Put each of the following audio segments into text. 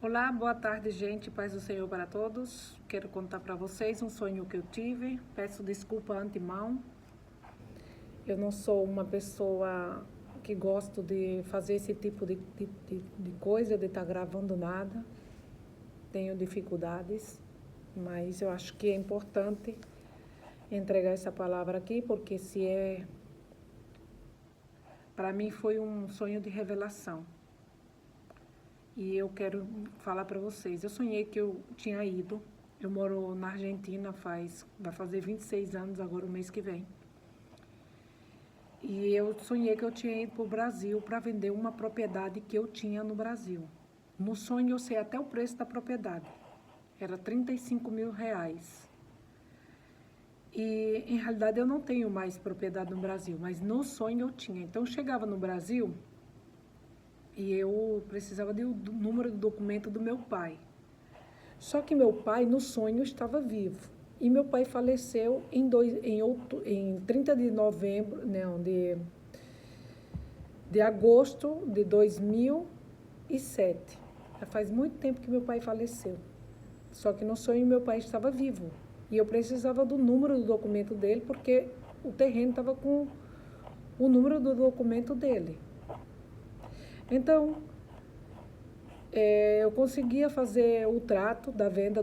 Olá, boa tarde, gente. Paz do Senhor para todos. Quero contar para vocês um sonho que eu tive. Peço desculpa antemão. Eu não sou uma pessoa que gosto de fazer esse tipo de coisa, de estar gravando nada. Tenho dificuldades, mas eu acho que é importante entregar essa palavra aqui, porque se é... Para mim foi um sonho de revelação. E eu quero falar para vocês. Eu sonhei que eu tinha ido. Eu moro na Argentina vai fazer 26 anos agora o mês que vem. E eu sonhei que eu tinha ido para o Brasil para vender uma propriedade que eu tinha no Brasil. No sonho eu sei até o preço da propriedade. Era R$ 35.000. E em realidade eu não tenho mais propriedade no Brasil, mas no sonho eu tinha. Então eu chegava no Brasil e eu precisava do número do documento do meu pai. Só que meu pai, no sonho, estava vivo. E meu pai faleceu em 30 de novembro, não, de agosto de 2007. Já faz muito tempo que meu pai faleceu. Só que no sonho meu pai estava vivo. E eu precisava do número do documento dele, porque o terreno estava com o número do documento dele. Então, eu conseguia fazer o trato da venda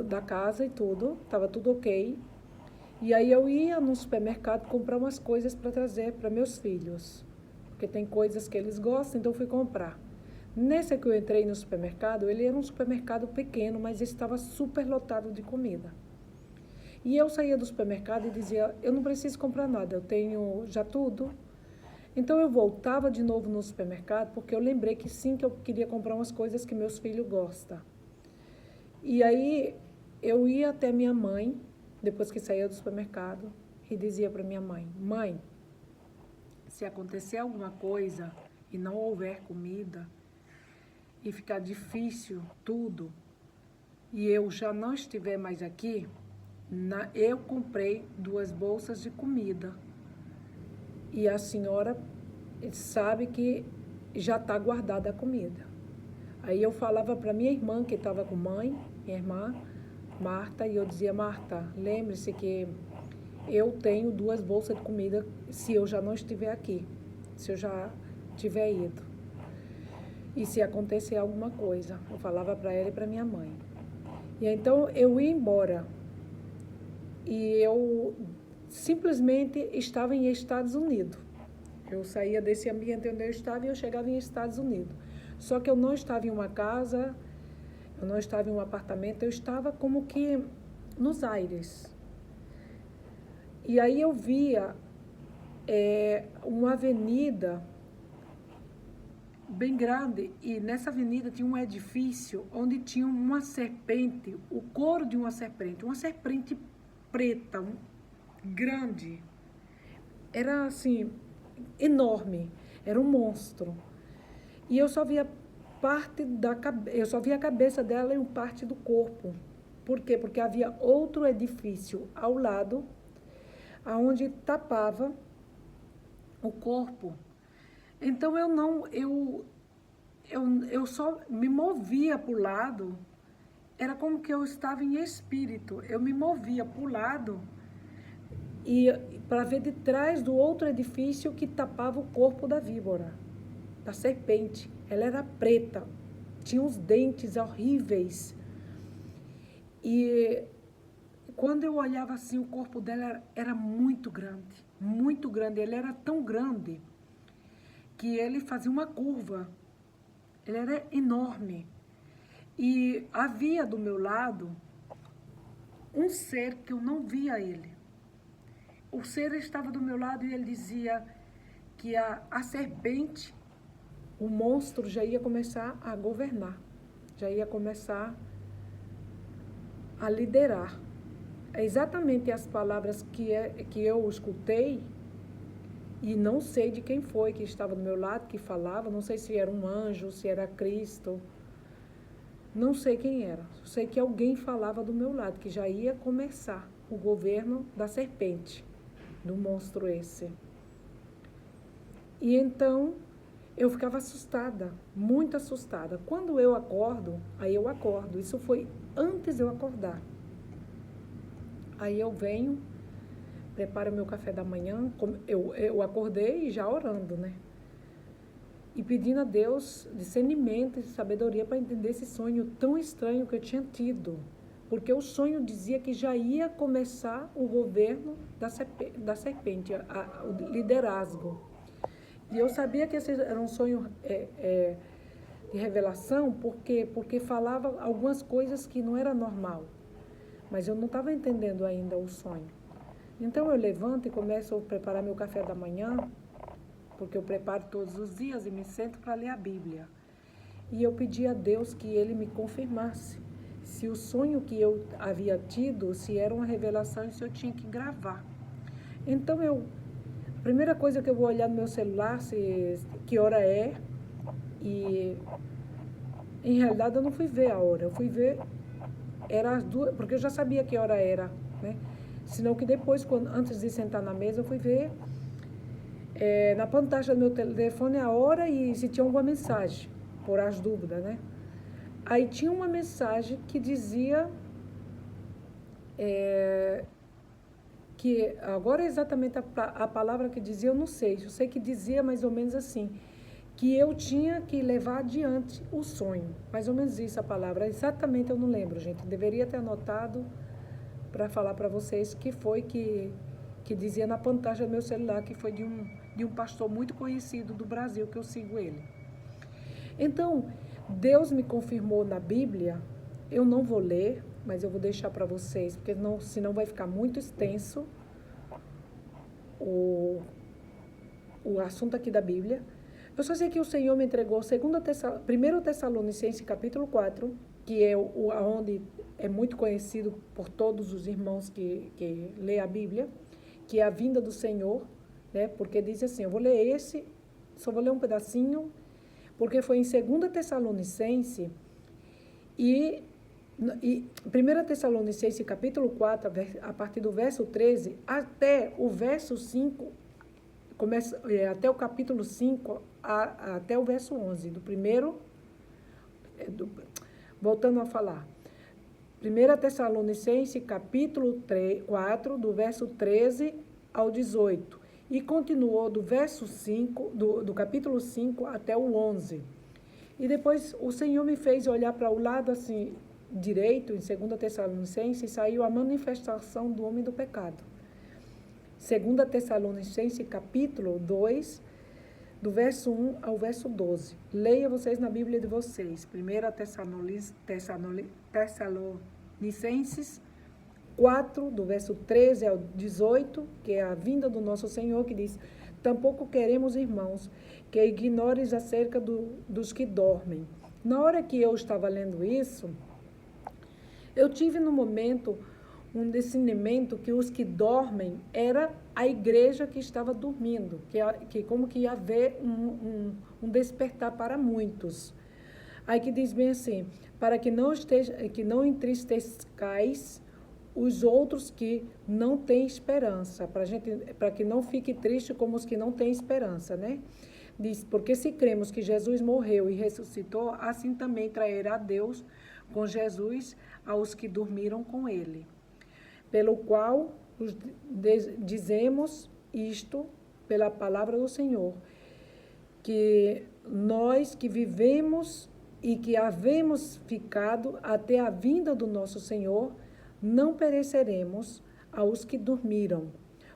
da casa e tudo, estava tudo ok. E aí eu ia no supermercado comprar umas coisas para trazer para meus filhos, porque tem coisas que eles gostam, então eu fui comprar. Nesse que eu entrei no supermercado, ele era um supermercado pequeno, mas estava super lotado de comida. E eu saía do supermercado e dizia, eu não preciso comprar nada, eu tenho já tudo. Então eu voltava de novo no supermercado, porque eu lembrei que sim, que eu queria comprar umas coisas que meus filhos gostam. E aí eu ia até minha mãe, depois que saía do supermercado, e dizia para minha mãe, mãe, se acontecer alguma coisa e não houver comida, e ficar difícil tudo, e eu já não estiver mais aqui, eu comprei 2 bolsas de comida. E a senhora sabe que já está guardada a comida. Aí eu falava para minha irmã, que estava com mãe, minha irmã, Marta, e eu dizia, Marta, lembre-se que eu tenho 2 bolsas de comida se eu já não estiver aqui, se eu já tiver ido. E se acontecer alguma coisa, eu falava para ela e para minha mãe. E então eu ia embora. E eu simplesmente estava em Estados Unidos. Eu saía desse ambiente onde eu estava e eu chegava em Estados Unidos. Só que eu não estava em uma casa, eu não estava em um apartamento, eu estava como que nos aires. E aí eu via uma avenida bem grande, e nessa avenida tinha um edifício onde tinha uma serpente, o couro de uma serpente preta, grande. Era assim, enorme, era um monstro. E eu só via eu só via a cabeça dela e parte do corpo. Por quê? Porque havia outro edifício ao lado, aonde tapava o corpo. Então eu só me movia para o lado, era como que eu estava em espírito. Eu me movia para o lado e para ver de trás do outro edifício que tapava o corpo da víbora, da serpente. Ela era preta, tinha uns dentes horríveis. E quando eu olhava assim, o corpo dela era muito grande, muito grande. Ele era tão grande que ele fazia uma curva. Ele era enorme. E havia do meu lado um ser que eu não via ele. O ser estava do meu lado e ele dizia que a serpente, o monstro, já ia começar a governar, já ia começar a liderar. É exatamente as palavras que eu escutei, e não sei de quem foi que estava do meu lado, que falava, não sei se era um anjo, se era Cristo, não sei quem era. Sei que alguém falava do meu lado, que já ia começar o governo da serpente, do monstro esse. E então eu ficava assustada, muito assustada. Quando eu acordo, aí eu acordo. Isso foi antes de eu acordar. Aí eu venho, preparo meu café da manhã, eu acordei já orando, né? E pedindo a Deus discernimento e sabedoria para entender esse sonho tão estranho que eu tinha tido. Porque o sonho dizia que já ia começar o governo da serpente, o liderazgo. E eu sabia que esse era um sonho de revelação, porque falava algumas coisas que não era normal. Mas eu não estava entendendo ainda o sonho. Então eu levanto e começo a preparar meu café da manhã, porque eu preparo todos os dias e me sento para ler a Bíblia. E eu pedi a Deus que Ele me confirmasse se o sonho que eu havia tido, se era uma revelação e se eu tinha que gravar. Então a primeira coisa que eu vou olhar no meu celular, que hora é, e em realidade eu não fui ver a hora, eu fui ver, era as 2, porque eu já sabia que hora era, né? Senão que depois, antes de sentar na mesa, eu fui ver na pantalla do meu telefone a hora e se tinha alguma mensagem, por as dúvidas, né? Aí tinha uma mensagem que dizia, que agora exatamente a palavra que dizia eu não sei, eu sei que dizia mais ou menos assim, que eu tinha que levar adiante o sonho, mais ou menos isso a palavra, exatamente eu não lembro, gente, deveria ter anotado para falar para vocês que foi que dizia na pantalla do meu celular, que foi de um pastor muito conhecido do Brasil, que eu sigo ele. Então, Deus me confirmou na Bíblia, eu não vou ler, mas eu vou deixar para vocês, porque senão vai ficar muito extenso o assunto aqui da Bíblia. Eu só sei que o Senhor me entregou 1 Tessalonicenses capítulo 4, que é onde é muito conhecido por todos os irmãos que lê a Bíblia, que é a vinda do Senhor, né? Porque diz assim, eu vou ler só vou ler um pedacinho, porque foi em 2 Tessalonicenses e 1 Tessalonicenses capítulo 4, a partir do verso 13 até o verso 5, até o capítulo 5, até o verso 11, voltando a falar, 1 Tessalonicenses capítulo 4, do verso 13 ao 18, e continuou do verso 5, do capítulo 5 até o 11. E depois o Senhor me fez olhar para o lado assim, direito, em 2 Tessalonicenses, e saiu a manifestação do homem do pecado. 2 Tessalonicenses capítulo 2, do verso 1 ao verso 12. Leia vocês na Bíblia de vocês. 1 Tessalonicenses 4, do verso 13 ao 18, que é a vinda do nosso Senhor, que diz, tampouco queremos, irmãos, que ignores acerca dos que dormem. Na hora que eu estava lendo isso, eu tive no momento um discernimento que os que dormem era a igreja que estava dormindo, que como que ia haver um despertar para muitos. Aí que diz bem assim, para que não entristeçais os outros que não têm esperança, para que não fique triste como os que não têm esperança, né? Diz, porque se cremos que Jesus morreu e ressuscitou, assim também trairá Deus com Jesus aos que dormiram com ele. Pelo qual dizemos isto pela palavra do Senhor, que nós que vivemos e que havemos ficado até a vinda do nosso Senhor, não pereceremos aos que dormiram.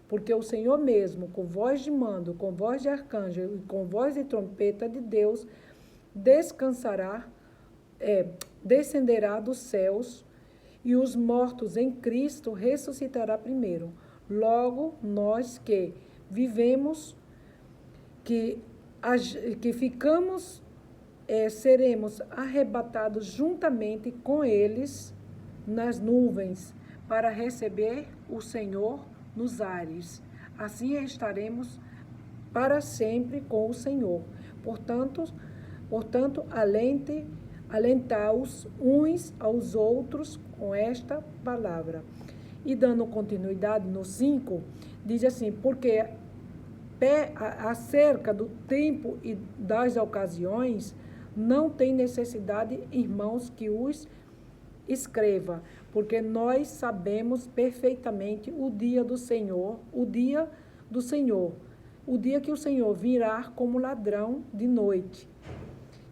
Porque o Senhor mesmo, com voz de mando, com voz de arcanjo e com voz de trompeta de Deus, descenderá dos céus, e os mortos em Cristo ressuscitará primeiro. Logo, nós que vivemos, que ficamos, seremos arrebatados juntamente com eles nas nuvens, para receber o Senhor nos ares. Assim estaremos para sempre com o Senhor. Portanto, alentaos uns aos outros com esta palavra. E dando continuidade no 5, diz assim, porque acerca do tempo e das ocasiões, não tem necessidade, irmãos, que os escreva, porque nós sabemos perfeitamente o dia do Senhor, o dia do Senhor, o dia que o Senhor virá como ladrão de noite,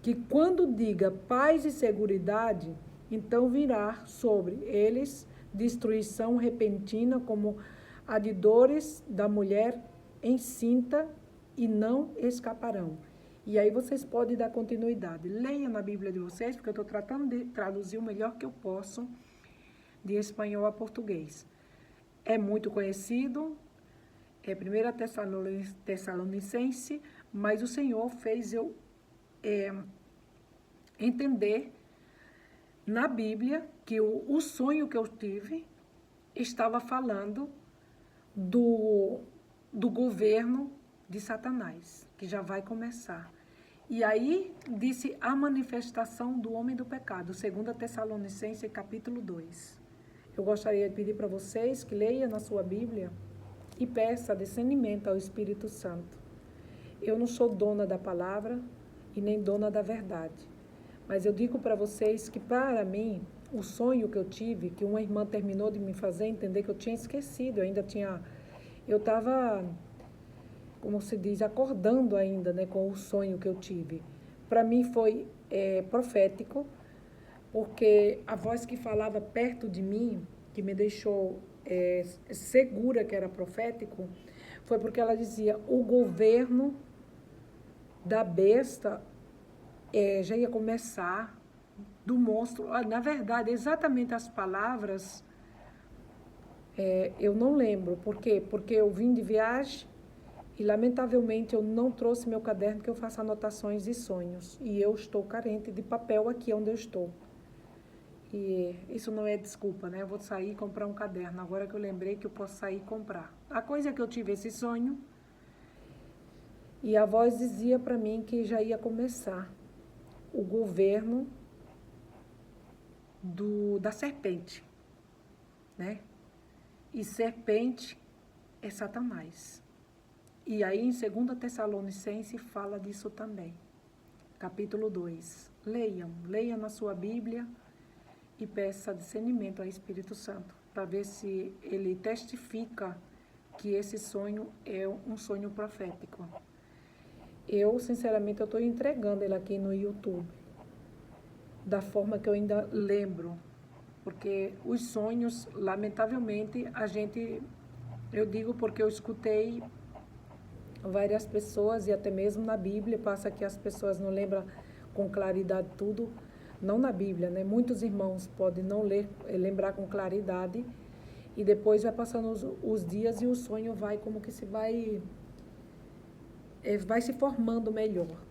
que quando diga paz e seguridade, então virá sobre eles destruição repentina, como a de dores da mulher encinta, e não escaparão. E aí vocês podem dar continuidade. Leiam na Bíblia de vocês, porque eu estou tratando de traduzir o melhor que eu posso de espanhol a português. É muito conhecido, é 1 Tessalonicense, mas o Senhor fez eu entender na Bíblia que o sonho que eu tive estava falando do governo de Satanás, que já vai começar. E aí disse a manifestação do homem do pecado, 2 Tessalonicenses capítulo 2. Eu gostaria de pedir para vocês que leiam na sua Bíblia e peça discernimento ao Espírito Santo. Eu não sou dona da palavra e nem dona da verdade, mas eu digo para vocês que, para mim, o sonho que eu tive, que uma irmã terminou de me fazer entender que eu tinha esquecido, eu estava, como se diz, acordando ainda, né, com o sonho que eu tive. Para mim foi profético, porque a voz que falava perto de mim, que me deixou segura que era profético, foi porque ela dizia, o governo da besta já ia começar, do monstro. Na verdade, exatamente as palavras, eu não lembro. Por quê? Porque eu vim de viagem e, lamentavelmente, eu não trouxe meu caderno que eu faço anotações e sonhos. E eu estou carente de papel aqui onde eu estou. E isso não é desculpa, né? Eu vou sair e comprar um caderno. Agora que eu lembrei que eu posso sair e comprar. A coisa é que eu tive esse sonho e a voz dizia para mim que já ia começar o governo da serpente, né? E serpente é Satanás. E aí em 2 Tessalonicenses fala disso também. Capítulo 2. Leiam na sua Bíblia e peça discernimento ao Espírito Santo, para ver se ele testifica que esse sonho é um sonho profético. Eu, sinceramente, eu estou entregando ele aqui no YouTube, da forma que eu ainda lembro, porque os sonhos, lamentavelmente, eu digo porque eu escutei várias pessoas, e até mesmo na Bíblia, passa que as pessoas não lembram com claridade tudo, não na Bíblia, né? Muitos irmãos podem não lembrar com claridade, e depois vai passando os dias e o sonho vai como que vai se formando melhor.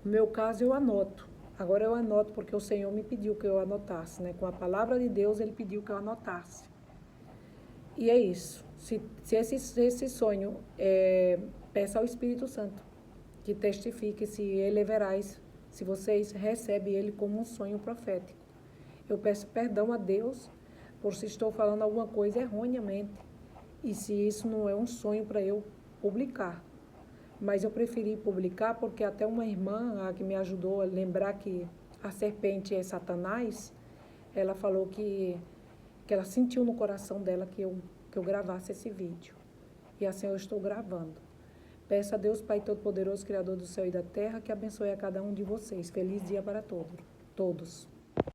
No meu caso, eu anoto. Agora eu anoto porque o Senhor me pediu que eu anotasse, né? Com a palavra de Deus, Ele pediu que eu anotasse. E é isso. Se esse sonho, peça ao Espírito Santo que testifique se ele é veraz, se vocês recebem ele como um sonho profético. Eu peço perdão a Deus por se estou falando alguma coisa erroneamente e se isso não é um sonho para eu publicar. Mas eu preferi publicar porque até uma irmã, a que me ajudou a lembrar que a serpente é Satanás, ela falou que ela sentiu no coração dela que eu gravasse esse vídeo. E assim eu estou gravando. Peço a Deus, Pai Todo-Poderoso, Criador do céu e da terra, que abençoe a cada um de vocês. Feliz dia para todos.